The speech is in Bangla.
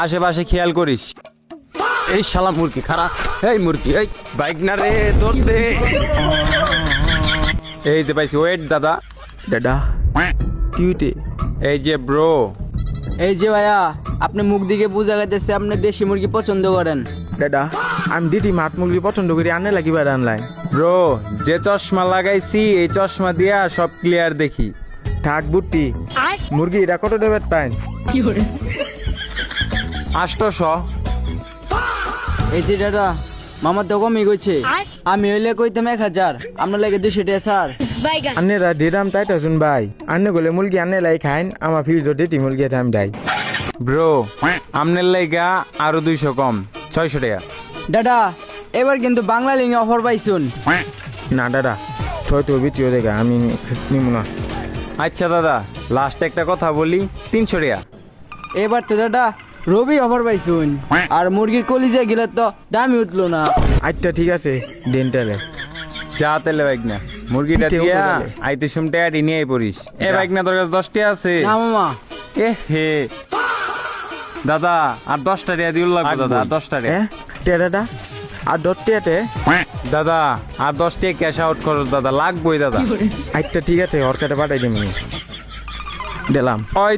আশেপাশে খেয়াল করিস। এই শালা মুরগি খারাপ, এই মুরগি, এই বাইক না রে, তোর দে। এই যে পাইছি, ওয়েট দাদা। দাদা টিউটে এই যে ব্রো, এই যে ভাইয়া, আপনি মুখ দিকে বোঝা গেছে আপনি দেশি মুরগি পছন্দ করেন। দাদা আমি দিটি মাঠ মুরগি পছন্দ করি আনে লাগিবার আনলাই। ব্রো যে চশমা লাগাইছি এই চশমা দিয়া সব ক্লিয়ার দেখি। থাক বুট্টি মুরগি এটা কত দেবের পাইন? 800। এই যে দাদা মামার তো কমই কইছে, আমি হইলে কইতাম 1000, আপনার লাগে 200 টাকা স্যার। আন্নেরা দিরাম তাই তো শুন ভাই, আন্নে গলে মুরগি আন্নে লাই খাইন, আমার ফির দিটি মুরগি আমি দেয়। ব্রো আমনের লাইগা আরো 200 কম, 600 টাকা। দাদা এবার কিন্তু বাংলা লিঙ্গে অফার পাইছুন। না দাদা ছয় তো বিটিও দেখা আমি নিব না। আচ্ছা দাদা লাস্ট একটা কথা বলি, 300 টাকা। এবার তো দাদা রবি অফার পাইছুন, আর মুরগির কলিজা গেলে তো দামই উঠলো না। আচ্ছা ঠিক আছে দেন তাহলে। যা তেলে বাইক না, মুরগিটা পিঠে দিয়া উঠে গেলে। আইতে শুনতে নিয়ে পড়িস। এ বাইক না তোর কাছে 10 টাকা আছে? না মামা, এ হে দাদা আর 10 টাকা দিউল লাগবে দাদা, আর 10 টাকা। হ্যাঁ দাদা আর দরটিয়াতে দাদা আর 10 টাকা ক্যাশ আউট খরচ দাদা, লাগবেই দাদা। আচ্ছা ঠিক আছে ওর কাছে পাঠাই দিবি দিলাম। ওই